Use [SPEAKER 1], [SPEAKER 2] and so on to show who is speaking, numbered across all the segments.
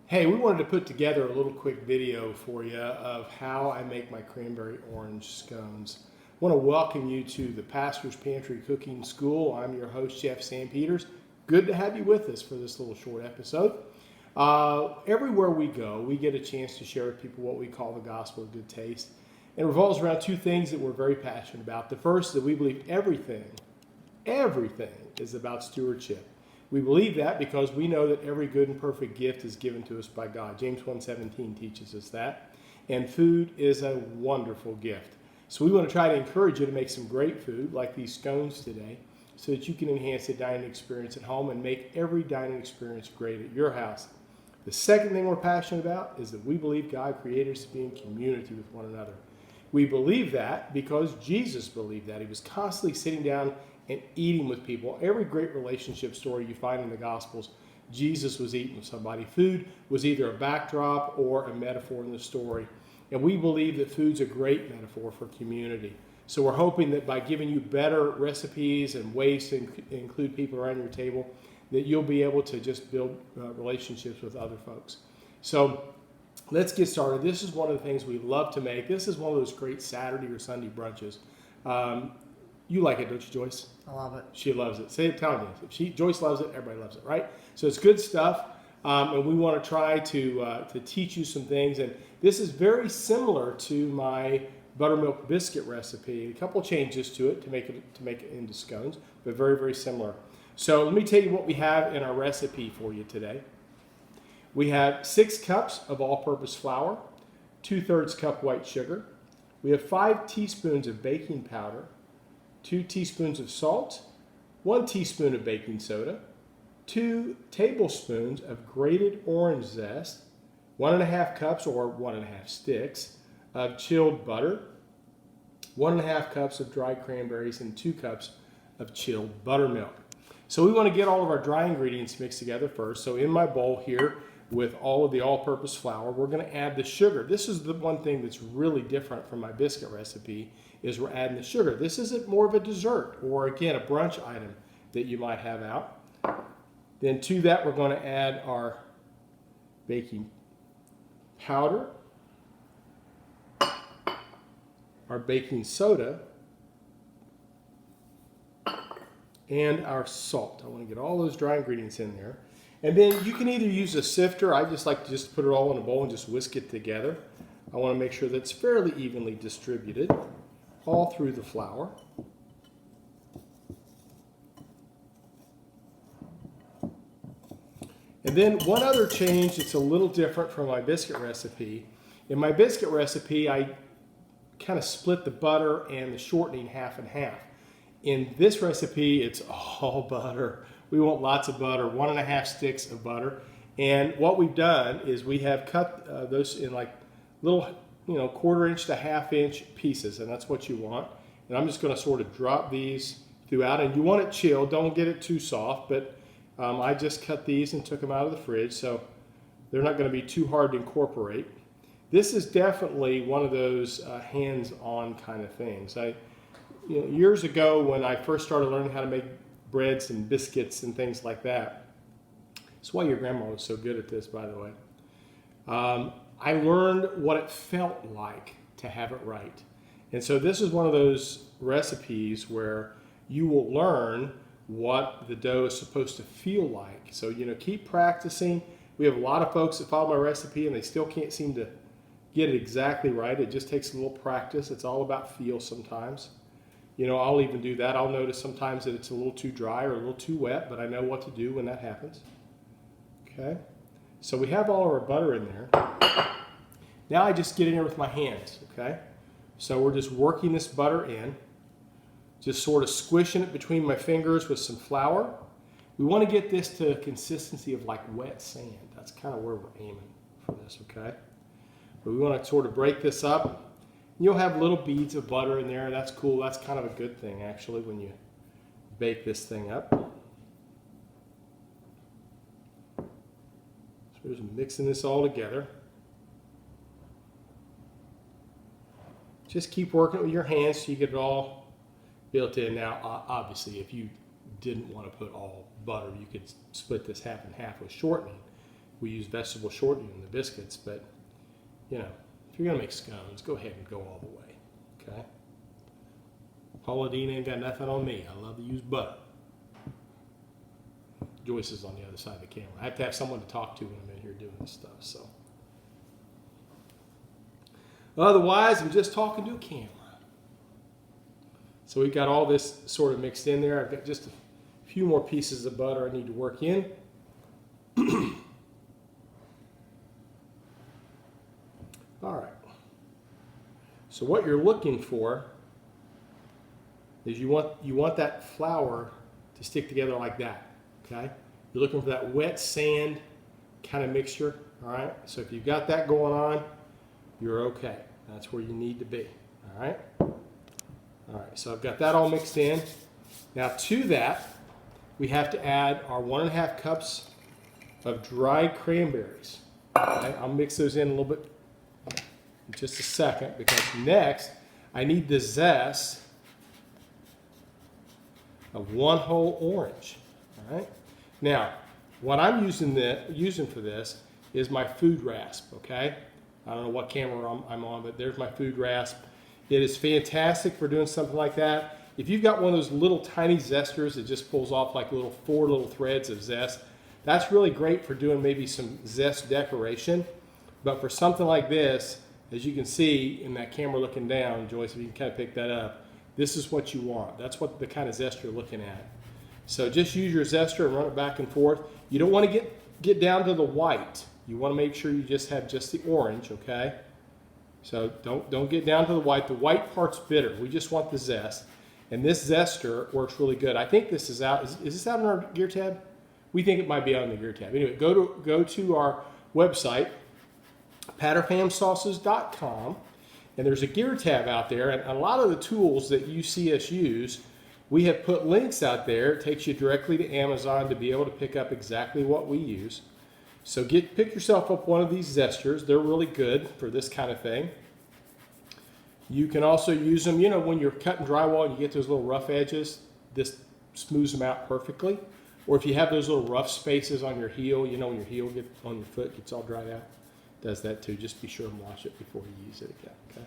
[SPEAKER 1] Hey, we wanted to put together a little quick video for you of how I make my cranberry orange scones. I want to welcome you to the Pastor's Pantry Cooking School. I'm your host, Chef Sam Peters. Good to have you with us for this little short episode. Everywhere we go, we get a chance to share with people what we call the gospel of good taste. And it revolves around two things that we're very passionate about. The first is that we believe everything is about stewardship. We believe that because we know that every good and perfect gift is given to us by God. James 1:17 teaches us that. And food is a wonderful gift. So we want to try to encourage you to make some great food like these scones today so that you can enhance the dining experience at home and make every dining experience great at your house. The second thing we're passionate about is that we believe God created us to be in community with one another. We believe that because Jesus believed that. He was constantly sitting down and eating with people. Every great relationship story you find in the Gospels, Jesus was eating with somebody. Food was either a backdrop or a metaphor in the story. And we believe that food's a great metaphor for community. So we're hoping that by giving you better recipes and ways to include people around your table, that you'll be able to just build relationships with other folks. So let's get started. This is one of the things we love to make. This is one of those great Saturday or Sunday brunches. You like it, don't you, Joyce?
[SPEAKER 2] I love it.
[SPEAKER 1] She loves it. Say it, tell me. If Joyce loves it, everybody loves it, right? So it's good stuff, and we want to try to teach you some things. And this is very similar to my buttermilk biscuit recipe. A couple changes to it to make it into scones, but very, very similar. So let me tell you what we have in our recipe for you today. We have 6 cups of all-purpose flour, 2/3 cup white sugar. We have 5 teaspoons of baking powder, 2 teaspoons of salt, 1 teaspoon of baking soda, 2 tablespoons of grated orange zest, 1.5 cups or 1.5 sticks of chilled butter, 1.5 cups of dried cranberries, and 2 cups of chilled buttermilk. So we want to get all of our dry ingredients mixed together first. So in my bowl here with all of the all-purpose flour, we're going to add the sugar. This is the one thing that's really different from my biscuit recipe is we're adding the sugar. This isn't more of a dessert or, again, a brunch item that you might have out. Then to that, we're going to add our baking powder, our baking soda, and our salt. I want to get all those dry ingredients in there. And then you can either use a sifter. I just like to just put it all in a bowl and just whisk it together. I want to make sure that it's fairly evenly distributed all through the flour. And then one other change that's a little different from my biscuit recipe. In my biscuit recipe, I kind of split the butter and the shortening half and half. In this recipe, it's all butter. We want lots of butter, 1.5 sticks of butter. And what we've done is we have cut those in like little, 1/4 inch to 1/2 inch pieces, and that's what you want. And I'm just going to sort of drop these throughout. And you want it chilled. Don't get it too soft, but I just cut these and took them out of the fridge, so they're not going to be too hard to incorporate. This is definitely one of those hands-on kind of things. Years ago when I first started learning how to make breads and biscuits and things like that. That's why your grandma was so good at this, by the way. I learned what it felt like to have it right. And so this is one of those recipes where you will learn what the dough is supposed to feel like. So, keep practicing. We have a lot of folks that follow my recipe and they still can't seem to get it exactly right. It just takes a little practice. It's all about feel sometimes. I'll even do that. I'll notice sometimes that it's a little too dry or a little too wet, but I know what to do when that happens. Okay, so we have all of our butter in there. Now I just get in there with my hands, okay? So we're just working this butter in, just sort of squishing it between my fingers with some flour. We want to get this to a consistency of like wet sand. That's kind of where we're aiming for this, okay? But we want to sort of break this up. You'll have little beads of butter in there. That's cool. That's kind of a good thing, actually, when you bake this thing up. So we're just mixing this all together. Just keep working with your hands so you get it all built in. Now, obviously, if you didn't want to put all butter, you could split this half and half with shortening. we use vegetable shortening in the biscuits, but you know, if you're gonna make scones, go ahead and go all the way, okay? Paula Dean ain't got nothing on me. I love to use butter. Joyce is on the other side of the camera. I have to have someone to talk to when I'm in here doing this stuff, so. Otherwise, I'm just talking to a camera. So we've got all this sort of mixed in there. I've got just a few more pieces of butter I need to work in. All right. So what you're looking for is you want that flour to stick together like that. Okay? You're looking for that wet sand kind of mixture. All right. So if you've got that going on, you're okay. That's where you need to be. All right. All right. So I've got that all mixed in. Now to that, we have to add our 1.5 cups of dried cranberries. Okay? I'll mix those in a little bit in just a second, because next I need the zest of 1 whole orange. All right. Now, what I'm using for this is my food rasp. Okay. I don't know what camera I'm on, but there's my food rasp. It is fantastic for doing something like that. If you've got one of those little tiny zesters that just pulls off like four little threads of zest, that's really great for doing maybe some zest decoration. But for something like this, as you can see in that camera looking down, Joyce, if you can kind of pick that up, this is what you want. That's what the kind of zest you're looking at. So just use your zester and run it back and forth. You don't want to get down to the white. You want to make sure you just have just the orange, okay? So don't get down to the white. The white part's bitter. We just want the zest. And this zester works really good. I think this is out. Is this out on our gear tab? We think it might be out on the gear tab. Anyway, go to our website, patterfamsauces.com, and there's a gear tab out there. And a lot of the tools that you see us use, we have put links out there. It takes you directly to Amazon to be able to pick up exactly what we use. So pick yourself up one of these zesters. They're really good for this kind of thing. You can also use them, you know, when you're cutting drywall and you get those little rough edges, this smooths them out perfectly. Or if you have those little rough spaces on your heel, you know, when your heel on your foot gets all dried out, does that too. Just be sure and wash it before you use it again, okay?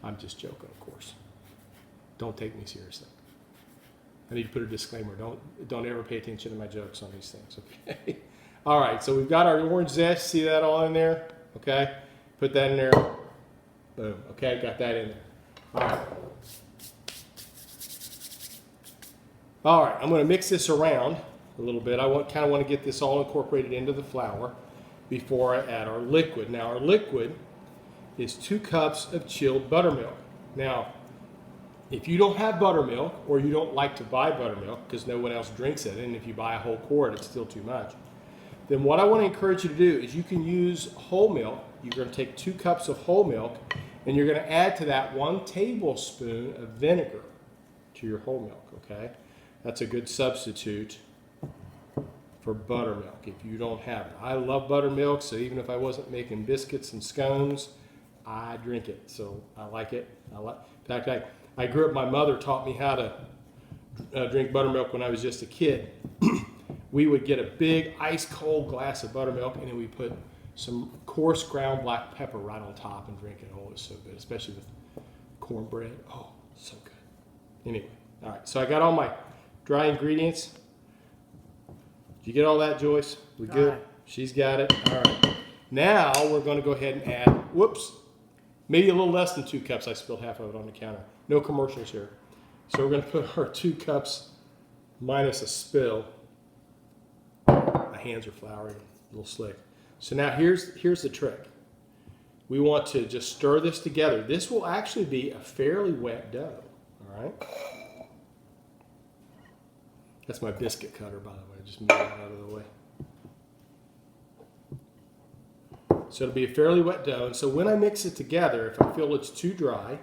[SPEAKER 1] I'm just joking, of course. Don't take me seriously. I need to put a disclaimer. Don't ever pay attention to my jokes on these things, okay? All right, so we've got our orange zest. See that all in there? Okay, put that in there. Boom. Okay, got that in there. All right. All right, I'm going to mix this around a little bit. I kind of want to get this all incorporated into the flour before I add our liquid. Now, our liquid is 2 cups of chilled buttermilk. Now, if you don't have buttermilk, or you don't like to buy buttermilk because no one else drinks it, and if you buy a whole quart, it's still too much, then what I want to encourage you to do is you can use whole milk. You're going to take 2 cups of whole milk, and you're going to add to that 1 tablespoon of vinegar to your whole milk, okay? That's a good substitute for buttermilk if you don't have it. I love buttermilk, so even if I wasn't making biscuits and scones, I drink it, so I like it. In fact, I grew up, my mother taught me how to drink buttermilk when I was just a kid. We would get a big ice cold glass of buttermilk, and then we put some coarse ground black pepper right on top and drink it. Oh, it's so good, especially with cornbread. Oh, so good. Anyway, all right, so I got all my dry ingredients. Did you get all that, Joyce? We good?
[SPEAKER 2] Got it.
[SPEAKER 1] She's got it. All right. Now we're going to go ahead and add, whoops, maybe a little less than 2 cups. I spilled half of it on the counter. No commercials here. So we're going to put our 2 cups minus a spill. My hands are floury, a little slick. So now here's the trick. We want to just stir this together. This will actually be a fairly wet dough, all right? That's my biscuit cutter, by the way. Just move that out of the way. So it'll be a fairly wet dough. And so when I mix it together, if I feel it's too dry,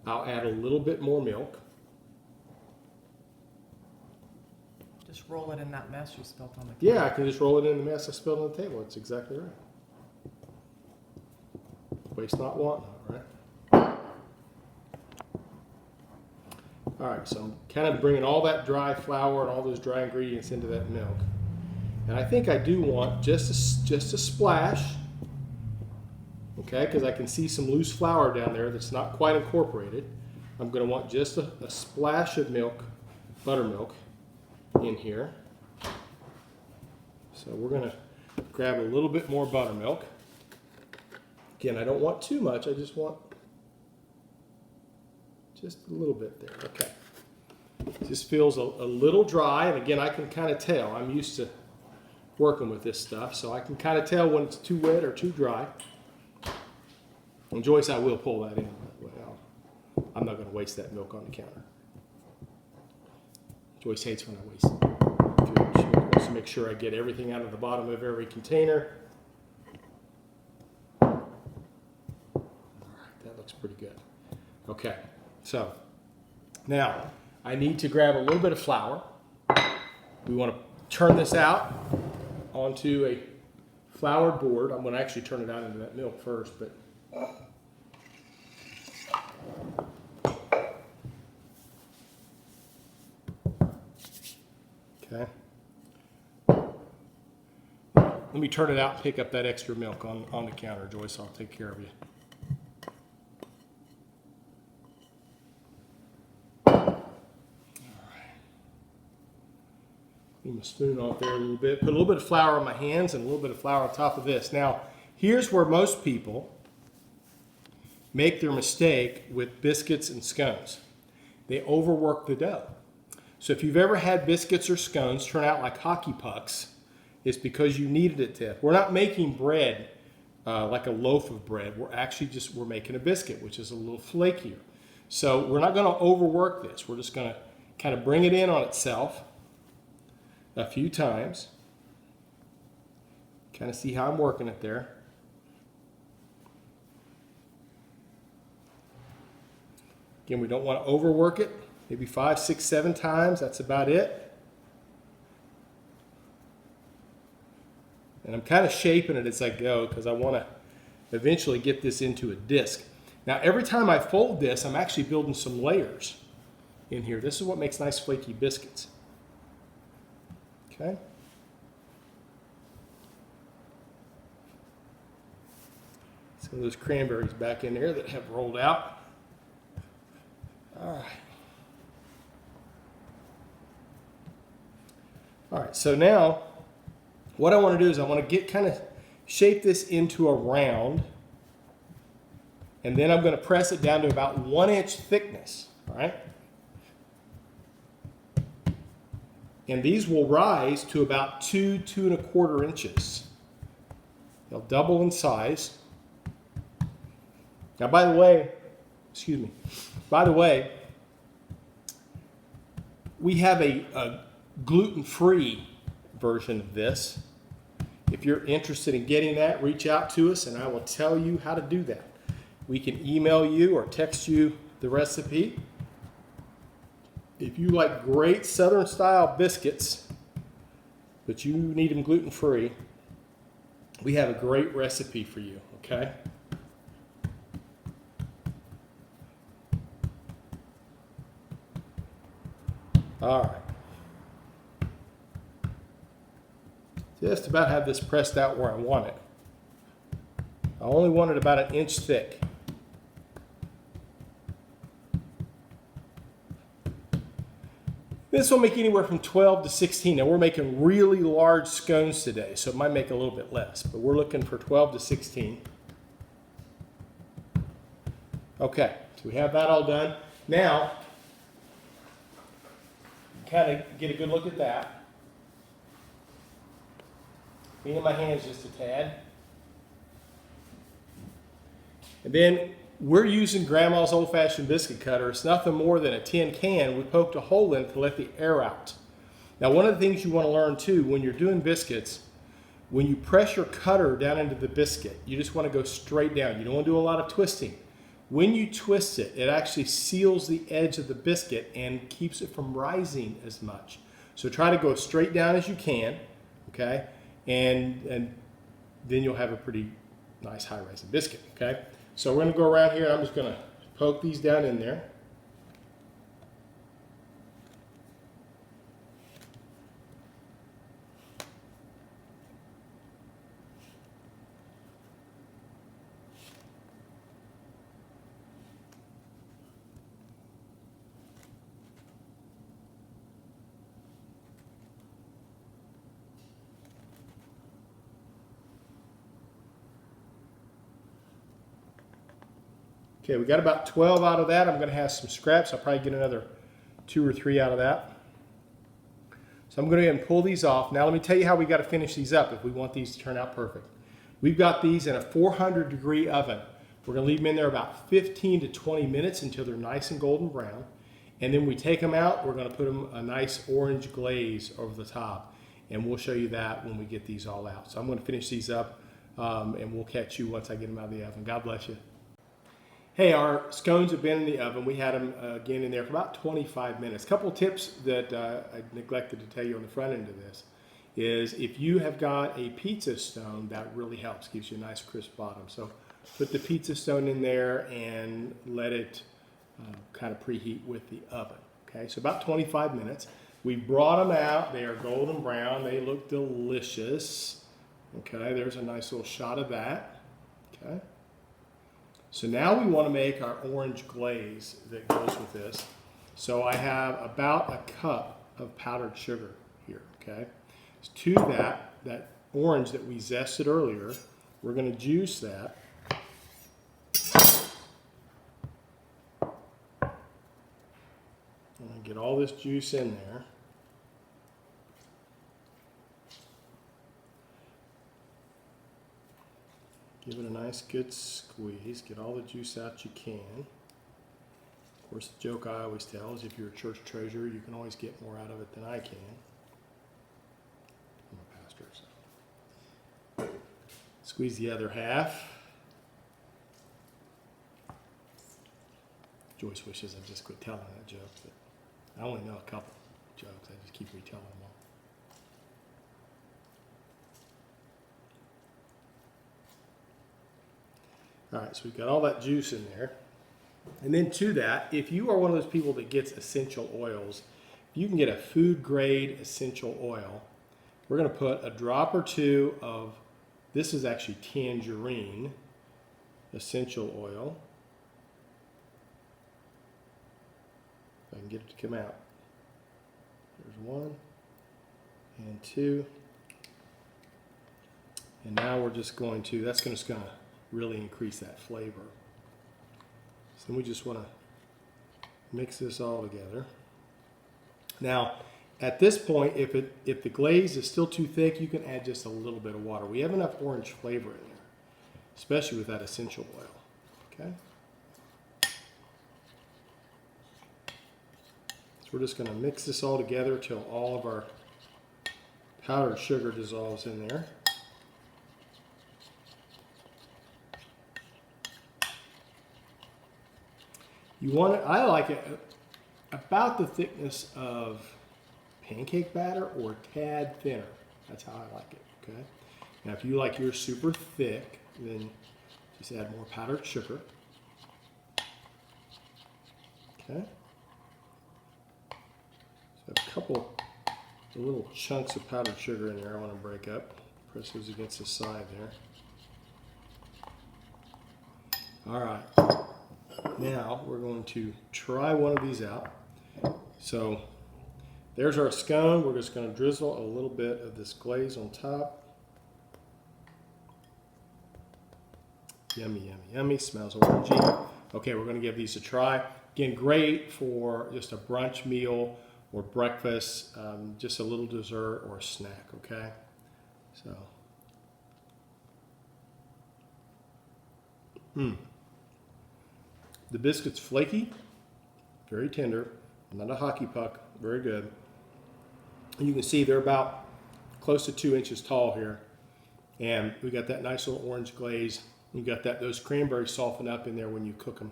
[SPEAKER 1] I'll add a little bit more milk.
[SPEAKER 2] Just roll it in that mess you spilled on the
[SPEAKER 1] Yeah,
[SPEAKER 2] counter.
[SPEAKER 1] I can just roll it in the mess I spilled on the table. That's exactly right. Waste not, want not, right? All right, so I'm kind of bringing all that dry flour and all those dry ingredients into that milk. And I think I do want just a splash, okay, because I can see some loose flour down there that's not quite incorporated. I'm going to want just a splash of milk, buttermilk, in here. So we're going to grab a little bit more buttermilk. Again, I don't want too much. I just want just a little bit there. Okay. Just feels a little dry, and again, I can kind of tell. I'm used to working with this stuff, so I can kind of tell when it's too wet or too dry. And Joyce, I will pull that in. Well, I'm not going to waste that milk on the counter. Joyce hates when I waste food. She wants to make sure I get everything out of the bottom of every container. All right, that looks pretty good. Okay, so now I need to grab a little bit of flour. We want to turn this out onto a floured board. I'm going to actually turn it out into that milk first, but okay. Let me turn it out and pick up that extra milk on the counter, Joyce. I'll take care of you. Move my spoon off there a little bit. Put a little bit of flour on my hands and a little bit of flour on top of this. Now, here's where most people make their mistake with biscuits and scones. They overwork the dough. So if you've ever had biscuits or scones turn out like hockey pucks, it's because you needed it to. We're not making bread like a loaf of bread. We're making a biscuit, which is a little flakier. So we're not going to overwork this. We're just going to kind of bring it in on itself a few times. Kind of see how I'm working it there. Again, we don't want to overwork it. Maybe 5, 6, 7 times. That's about it. And I'm kind of shaping it as I go because I want to eventually get this into a disc. Now, every time I fold this, I'm actually building some layers in here. This is what makes nice flaky biscuits. Okay. Some of those cranberries back in there that have rolled out. All right. All right, so now what I want to do is I want to kind of shape this into a round, and then I'm going to press it down to about 1 inch thickness, all right? And these will rise to about 2, 2¼ inches. They'll double in size. Now, by the way, we have a gluten-free version of this. If you're interested in getting that, reach out to us and I will tell you how to do that. We can email you or text you the recipe. If you like great Southern style biscuits, but you need them gluten-free, we have a great recipe for you, okay? All right. Just about have this pressed out where I want it. I only want it about 1 inch thick. This will make anywhere from 12 to 16. Now we're making really large scones today, so it might make a little bit less, but we're looking for 12 to 16. Okay, so we have that all done. Now, kind of get a good look at that. Cleaning my hands just a tad. And then we're using Grandma's old-fashioned biscuit cutter. It's nothing more than a tin can. We poked a hole in it to let the air out. Now, one of the things you want to learn too, when you're doing biscuits, when you press your cutter down into the biscuit, you just want to go straight down. You don't want to do a lot of twisting. When you twist it, it actually seals the edge of the biscuit and keeps it from rising as much. So try to go straight down as you can, okay? And then you'll have a pretty nice high-rising biscuit, okay? So we're going to go around here, and I'm just going to poke these down in there. Okay, we got about 12 out of that. I'm going to have some scraps. I'll probably get another 2 or 3 out of that. So I'm going to go ahead and pull these off. Now let me tell you how we got to finish these up if we want these to turn out perfect. We've got these in a 400-degree oven. We're going to leave them in there about 15 to 20 minutes until they're nice and golden brown. And then we take them out. We're going to put them a nice orange glaze over the top. And we'll show you that when we get these all out. So I'm going to finish these up and we'll catch you once I get them out of the oven. God bless you. Hey, our scones have been in the oven. We had them again in there for about 25 minutes. A couple tips that I neglected to tell you on the front end of this is if you have got a pizza stone, that really helps, gives you a nice crisp bottom. So put the pizza stone in there and let it kind of preheat with the oven. Okay, so about 25 minutes. We brought them out. They are golden brown. They look delicious. Okay, there's a nice little shot of that. Okay. So now we want to make our orange glaze that goes with this. So I have about a cup of powdered sugar here, okay? So to that orange that we zested earlier, we're going to juice that. And get all this juice in there. Give it a nice good squeeze. Get all the juice out you can. Of course, the joke I always tell is if you're a church treasurer, you can always get more out of it than I can. I'm a pastor, so. Squeeze the other half. Joyce wishes I'd just quit telling that joke, but I only know a couple jokes. I just keep retelling them all. All right, so we've got all that juice in there. And then to that, if you are one of those people that gets essential oils, you can get a food grade essential oil. We're going to put a drop or two of, this is actually tangerine essential oil. If I can get it to come out. There's 1 and 2. And now we're just going to, that's just going to really increase that flavor. So we just want to mix this all together. Now, at this point, if the glaze is still too thick, you can add just a little bit of water. We have enough orange flavor in there, especially with that essential oil. Okay. So we're just going to mix this all together till all of our powdered sugar dissolves in there. You want it, I like it about the thickness of pancake batter or a tad thinner. That's how I like it, okay? Now if you like yours super thick, then just add more powdered sugar. Okay? So a couple of little chunks of powdered sugar in there I want to break up. Press those against the side there. All right. Now we're going to try one of these out. So there's our scone. We're just going to drizzle a little bit of this glaze on top. Yummy, yummy, yummy. Smells orangey. Okay, we're going to give these a try. Again, great for just a brunch meal or breakfast, just a little dessert or a snack, okay? So. The biscuit's flaky, very tender, not a hockey puck, very good. And you can see they're about close to 2 inches tall here. And we got that nice little orange glaze. You got those cranberries soften up in there when you cook them.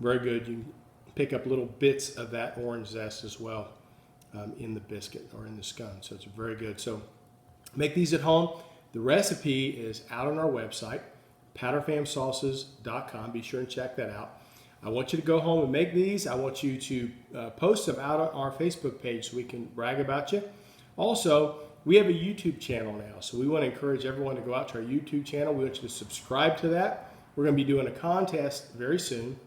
[SPEAKER 1] Very good. You can pick up little bits of that orange zest as well in the biscuit or in the scone. So it's very good. So make these at home. The recipe is out on our website, patternfamsauces.com. Be sure and check that out. I want you to go home and make these. I want you to post them out on our Facebook page so we can brag about you. Also, we have a YouTube channel now, so we want to encourage everyone to go out to our YouTube channel. We want you to subscribe to that. We're going to be doing a contest very soon.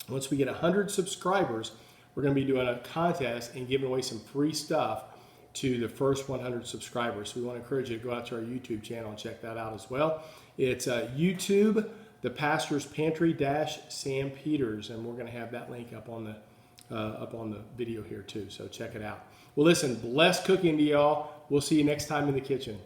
[SPEAKER 1] Once we get 100 subscribers, we're going to be doing a contest and giving away some free stuff to the first 100 subscribers. So we want to encourage you to go out to our YouTube channel and check that out as well. It's YouTube the pastor's Pantry Sam Peters, and we're going to have that link up on the video here too. So check it out. Well, listen, blessed cooking to y'all. We'll see you next time in the kitchen.